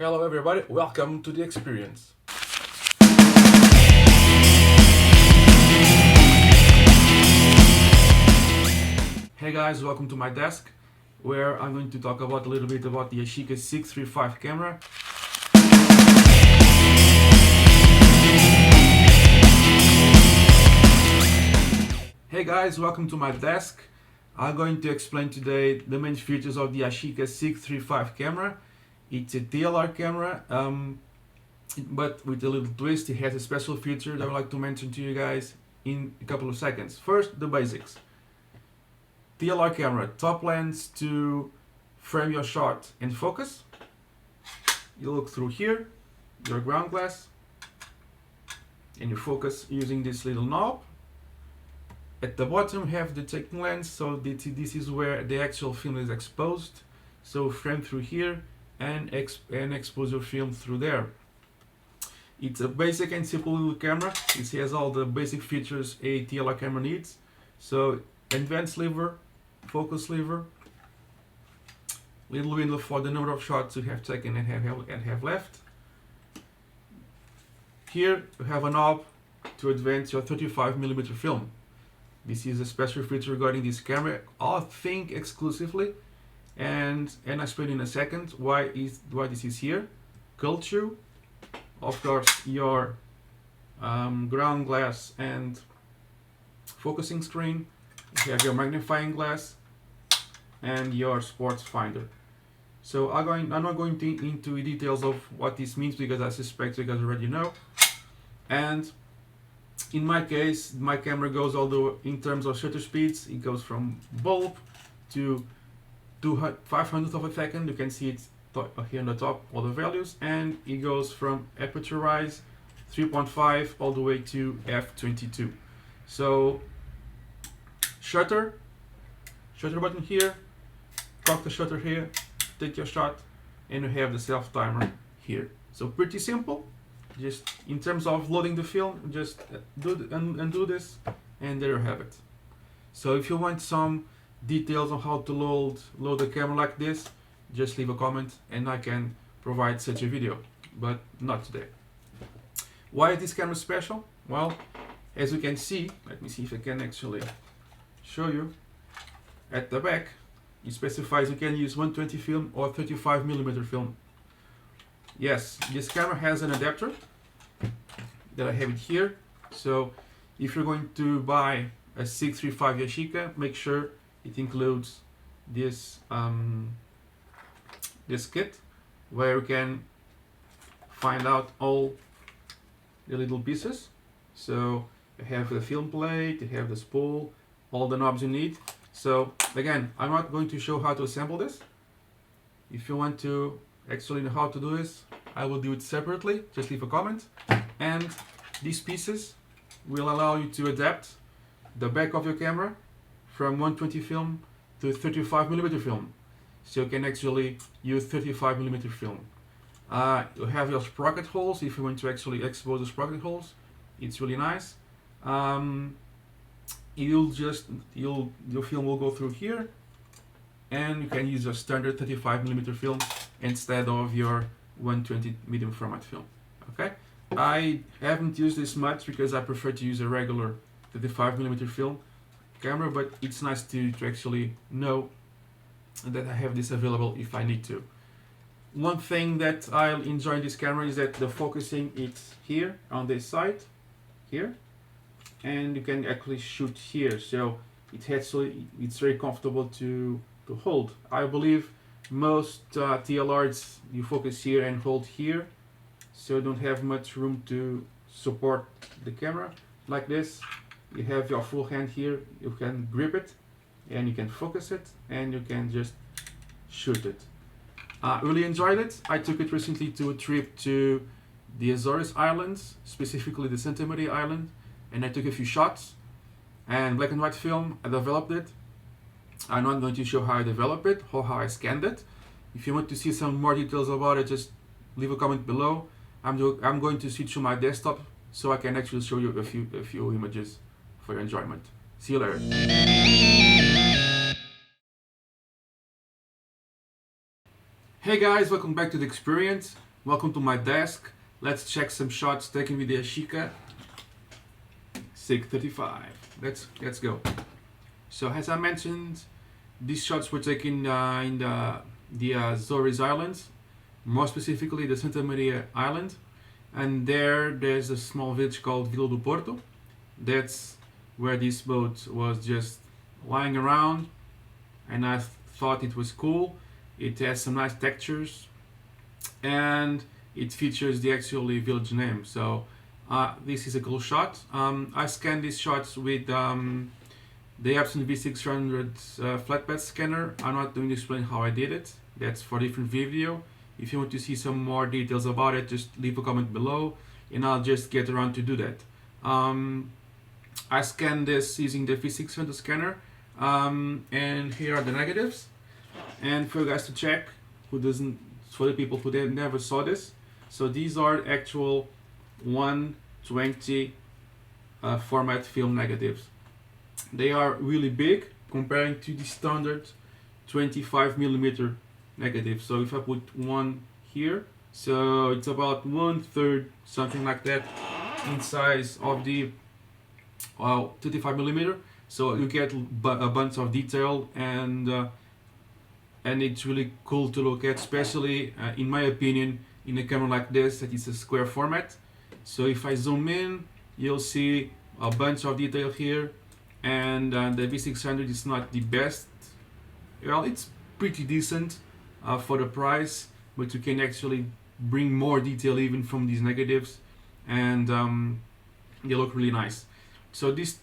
Hello everybody, welcome to the experience. Hey guys, welcome to my desk, where I'm going to talk about a little bit about the Yashica 635 camera. Hey guys, welcome to my desk. I'm going to explain today the main features of the Yashica 635 camera. It's a TLR camera, but with a little twist. It has a special feature that I would like to mention to you guys in a couple of seconds. First, the basics. TLR camera, top lens to frame your shot and focus. You look through here, your ground glass, and you focus using this little knob. At the bottom you have the taking lens, so this is where the actual film is exposed. So frame through here and expose your film through there. It's a basic and simple little camera. It has all the basic features a TLR camera needs. So advanced lever, focus lever, little window for the number of shots you have taken and have left. Here you have a knob to advance your 35mm film. This is a special feature regarding this camera, I think exclusively, and I explain in a second why this is here. Culture, of course, your ground glass and focusing screen. You have your magnifying glass and your sports finder. So I'm not going into details of what this means because I suspect you guys already know. And in my case, my camera goes all the way, in terms of shutter speeds, it goes from bulb to 500th of a second. You can see it here on the top, all the values, and it goes from aperture rise 3.5 all the way to f22. So shutter button here, cock the shutter here, take your shot, and you have the self timer here. So pretty simple. Just in terms of loading the film, just undo this, and there you have it. So if you want some details on how to load a camera like this, just leave a comment and I can provide such a video, but not today. Why is this camera special? Well, as you can see, let me see if I can actually show you. At the back, it specifies you can use 120 film or 35mm film. Yes, this camera has an adapter that I have it here. So if you're going to buy a 635 Yashica, make sure it includes this this kit where you can find out all the little pieces. So you have the film plate, you have the spool, all the knobs you need. So again, I'm not going to show how to assemble this. If you want to actually know how to do this, I will do it separately. Just leave a comment. And these pieces will allow you to adapt the back of your camera from 120 film to 35mm film. So you can actually use 35mm film. You have your sprocket holes if you want to actually expose the sprocket holes. It's really nice. Your film will go through here, and you can use a standard 35mm film instead of your 120 medium format film. Okay, I haven't used this much because I prefer to use a regular 35mm film camera, but it's nice to actually know that I have this available if I need to. One thing that I enjoy in this camera is that the focusing is here on this side here, and you can actually shoot here, so it's very comfortable to hold. I believe most TLRs you focus here and hold here, so you don't have much room to support the camera. Like this, you have your full hand here, you can grip it and you can focus it and you can just shoot it. Really enjoyed it. I took it recently to a trip to the Azores Islands, specifically the Santa Maria Island, and I took a few shots and black and white film. I developed it. I'm not going to show how I developed it or how I scanned it. If you want to see some more details about it, just leave a comment below. I'm going to switch to my desktop so I can actually show you a few images for your enjoyment. See you later. Hey guys, welcome back to the experience. Welcome to my desk. Let's check some shots taken with the Yashica 635. Let's go. So as I mentioned, these shots were taken in the Azores Islands, more specifically the Santa Maria Island, and there's a small village called Vila do Porto. That's where this boat was just lying around, and I thought it was cool. It has some nice textures, and it features the actual village name. So this is a cool shot. I scanned these shots with the Epson V600 flatbed scanner. I'm not going to explain how I did it. That's for a different video. If you want to see some more details about it, just leave a comment below and I'll just get around to do that. I scanned this using the V600 scanner, and here are the negatives. And for you guys to check, for the people who never saw this, so these are actual 120 format film negatives. They are really big comparing to the standard 25mm negative. So if I put one here, so it's about 1/3, something like that, in size of the 25mm. So you get a bunch of detail, and it's really cool to look at, especially in my opinion, in a camera like this that is a square format. So if I zoom in, you'll see a bunch of detail here, and the V600 is not the best. Well, it's pretty decent for the price, but you can actually bring more detail even from these negatives, and they look really nice. So this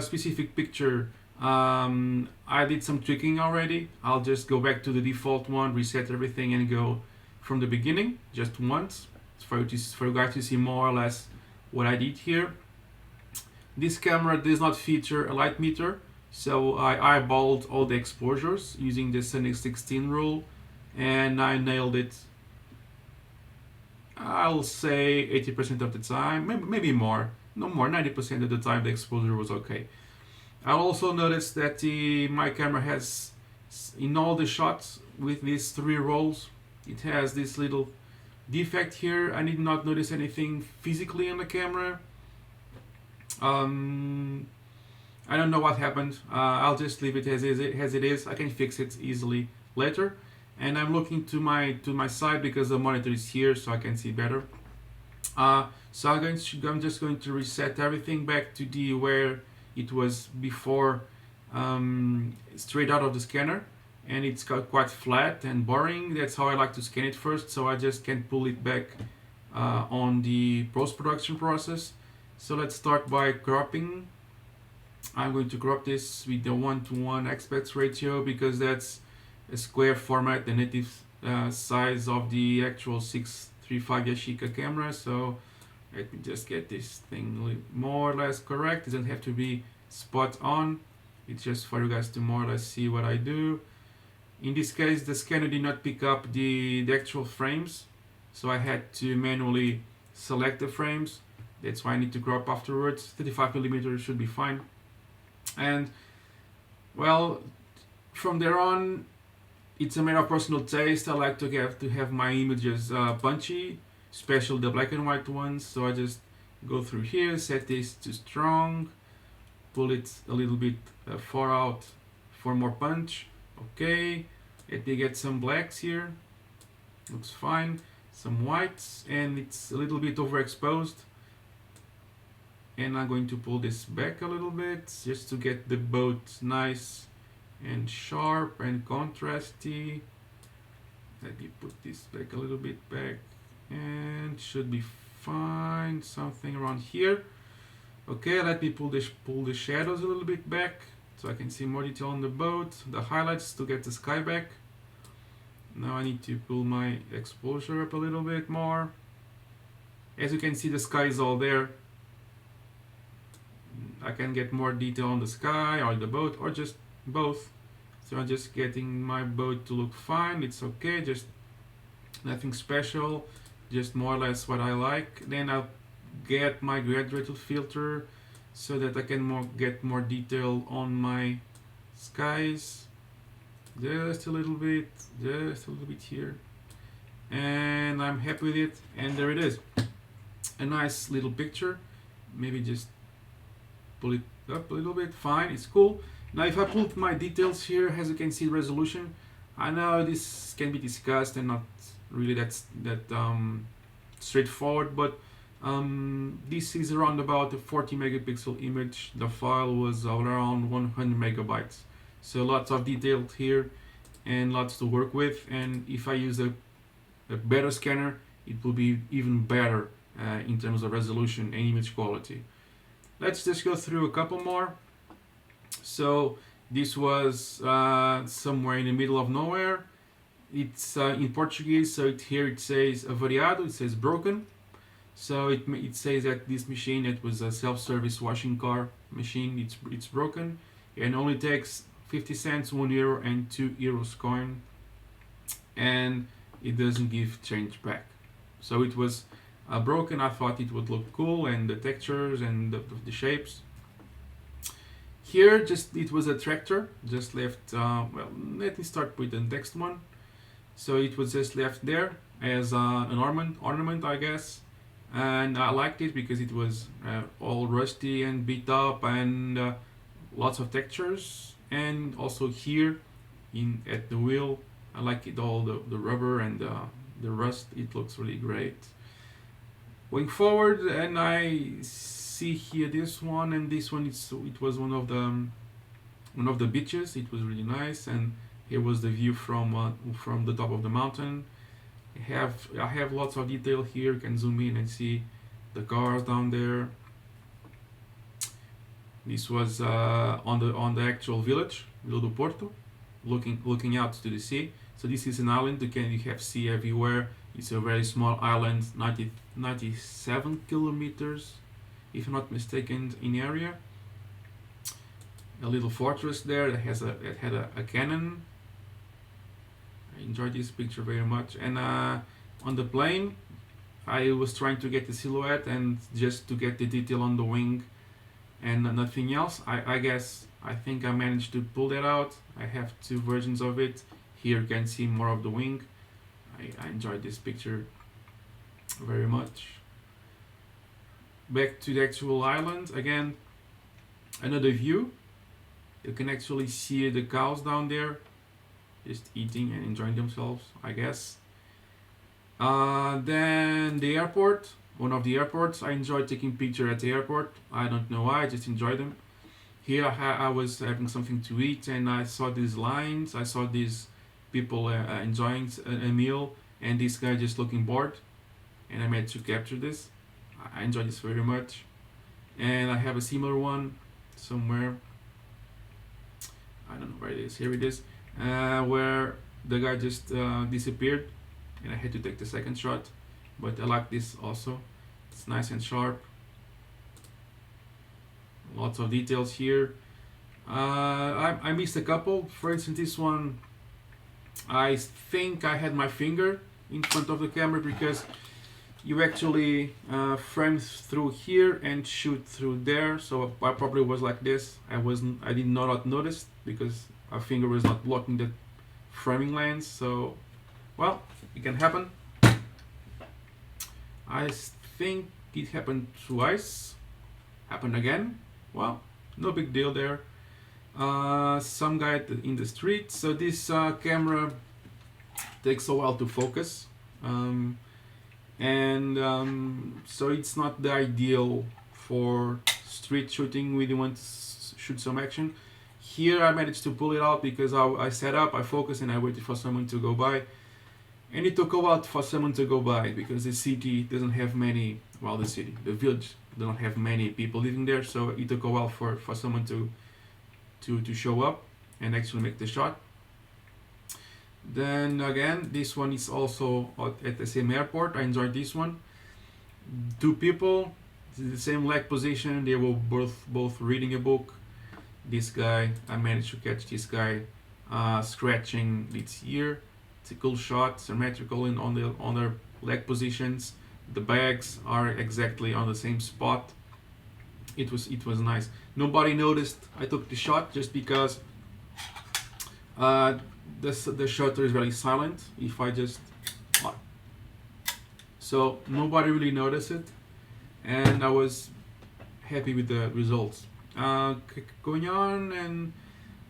specific picture, I did some tweaking already. I'll just go back to the default one, reset everything, and go from the beginning just once for you guys to see more or less what I did here. This camera does not feature a light meter, so I eyeballed all the exposures using the Sunny 16 rule, and I nailed it. I'll say 80% of the time, maybe more, no more, 90% of the time the exposure was okay. I also noticed that my camera has, in all the shots with these 3 rolls, it has this little defect here. I did not notice anything physically on the camera. I don't know what happened. I'll just leave it as it is. I can fix it easily later. And I'm looking to my side because the monitor is here, so I can see better. So I'm just going to reset everything back to where it was before, straight out of the scanner, and it's quite flat and boring. That's how I like to scan it first, so I just can pull it back on the post-production process. So let's start by cropping. I'm going to crop this with the 1:1 aspect ratio because that's a square format, the native size of the actual 635 Yashica camera. So let me just get this thing more or less correct. It doesn't have to be spot on. It's just for you guys to more or less see what I do. In this case, the scanner did not pick up the actual frames, so I had to manually select the frames. That's why I need to crop afterwards. 35mm should be fine. And well, from there on, it's a matter of personal taste. I like to have my images punchy, especially the black and white ones. So I just go through here, set this to strong, pull it a little bit far out for more punch. Okay, let me get some blacks here. Looks fine. Some whites, and it's a little bit overexposed. And I'm going to pull this back a little bit just to get the boat nice and sharp and contrasty. Let me put this back a little bit back, and should be fine. Something around here. Okay, let me pull the shadows a little bit back so I can see more detail on the boat. The highlights to get the sky back. Now I need to pull my exposure up a little bit more. As you can see, the sky is all there. I can get more detail on the sky or the boat, or just both. So I'm just getting my boat to look fine. It's okay, just nothing special, just more or less what I like. Then I'll get my graduated filter so that I can get more detail on my skies. Just a little bit here. and I'm happy with it. And there it is, a nice little picture. Maybe just pull it up a little bit. Fine, it's cool. Now if I pull my details here, as you can see, resolution, I know this can be discussed and not really that straightforward, but this is around about a 40 megapixel image. The file was around 100 megabytes, so lots of detail here and lots to work with. And if I use a better scanner, it will be even better in terms of resolution and image quality. Let's just go through a couple more. So this was somewhere in the middle of nowhere. It's in Portuguese, so here it says avariado, it says broken. So it says that this machine, it was a self-service washing car machine, it's broken, and only takes 50 cents, €1 and €2 coin, and it doesn't give change back. So it was broken. I thought it would look cool, and the textures and the shapes. Here, it was a tractor, just left. Well, let me start with the next one. So it was just left there as an ornament, I guess. And I liked it because it was all rusty and beat up, and lots of textures. And also here, at the wheel, I like it all, the rubber and the rust. It looks really great. Going forward, and I see here this one and this one. It was one of the beaches. It was really nice, and here was the view from the top of the mountain. I have lots of detail here. You can zoom in and see the cars down there. This was on the actual village, Vila do Porto, looking out to the sea. So this is an island. You have sea everywhere. It's a very small island, 97 kilometers, if I'm not mistaken, in area. A little fortress there that had a cannon. I enjoyed this picture very much. And on the plane, I was trying to get the silhouette and just to get the detail on the wing and nothing else. I think I managed to pull that out. I have two versions of it. Here you can see more of the wing. I enjoyed this picture very much. Back to the actual island again. Another view. You can actually see the cows down there, just eating and enjoying themselves, I guess. Then the airport, one of the airports. I enjoy taking pictures at the airport. I don't know why, I just enjoy them. Here I was having something to eat, and I saw these lines. I saw these people enjoying a meal, and this guy just looking bored, and I managed to capture this. I enjoy this very much. And I have a similar one somewhere. I don't know where it is. Here it is, where the guy just disappeared, and I had to take the second shot. But I like this also. It's nice and sharp. Lots of details here. I missed a couple. For instance, this one, I think I had my finger in front of the camera, because you actually frame through here and shoot through there. So I probably was like this. I did not notice because our finger was not blocking the framing lens. So, well, it can happen. I think it happened twice. Happened again. Well, no big deal there. Some guy in the street. So this camera takes a while to focus, so it's not the ideal for street shooting when you want to shoot some action. Here I managed to pull it out because I set up, I focused, and I waited for someone to go by. And it took a while for someone to go by because the city doesn't have many, well, the village don't have many people living there, so it took a while for someone to show up and actually make the shot. Then again, this one is also at the same airport. I enjoyed this one. Two people, the same leg position. They were both reading a book. This guy, I managed to catch this guy scratching its ear. It's a cool shot, symmetrical on their leg positions. The bags are exactly on the same spot. It was nice. Nobody noticed I took the shot just because the shutter is very silent. If I just so nobody really noticed it, and I was happy with the results. Going on, and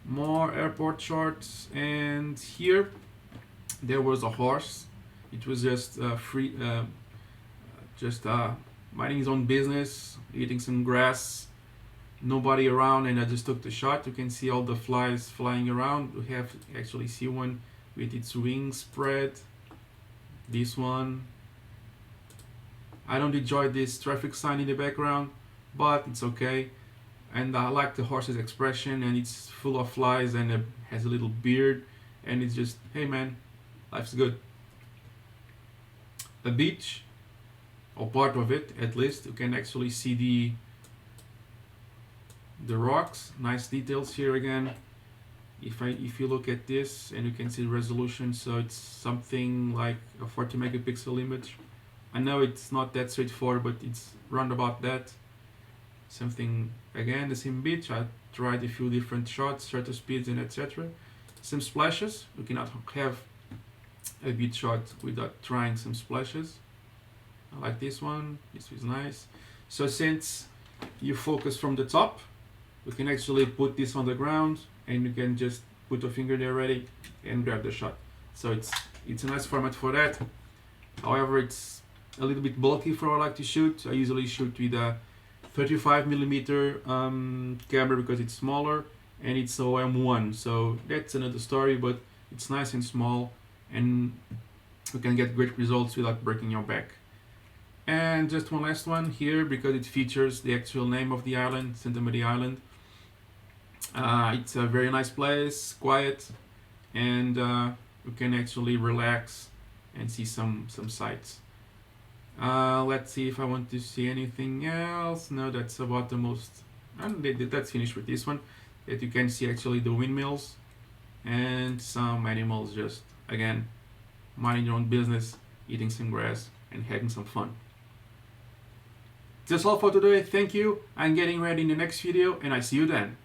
more airport shots, and here there was a horse. It was just free, just minding his own business, eating some grass, nobody around, and I just took the shot. You can see all the flies flying around. We have actually see one with its wings spread. This one. I don't enjoy this traffic sign in the background, but it's okay. And I like the horse's expression, and it's full of flies, and it has a little beard, and it's just, hey man, life's good. A beach, or part of it at least, you can actually see the rocks. Nice details here again. If you look at this, and you can see the resolution, so it's something like a 40 megapixel image. I know it's not that straightforward, but it's round about that. Something again, the same beach. I tried a few different shots, shutter speeds, and etc. Some splashes. You cannot have a beach shot without trying some splashes. I like this one. This is nice. So since you focus from the top, you can actually put this on the ground, and you can just put your finger there ready and grab the shot. So it's a nice format for that. However, it's a little bit bulky for what I like to shoot. I usually shoot with a 35mm camera because it's smaller, and it's a M1, so that's another story, but it's nice and small, and you can get great results without breaking your back. And just one last one here, because it features the actual name of the island, Santa Maria Island. It's a very nice place, quiet, and you can actually relax and see some sights. Let's see if I want to see anything else. No, that's about the most. And that's finished with this one. That you can see actually the windmills and some animals just, again, minding their own business, eating some grass and having some fun. That's all for today. Thank you. I'm getting ready in the next video, and I see you then.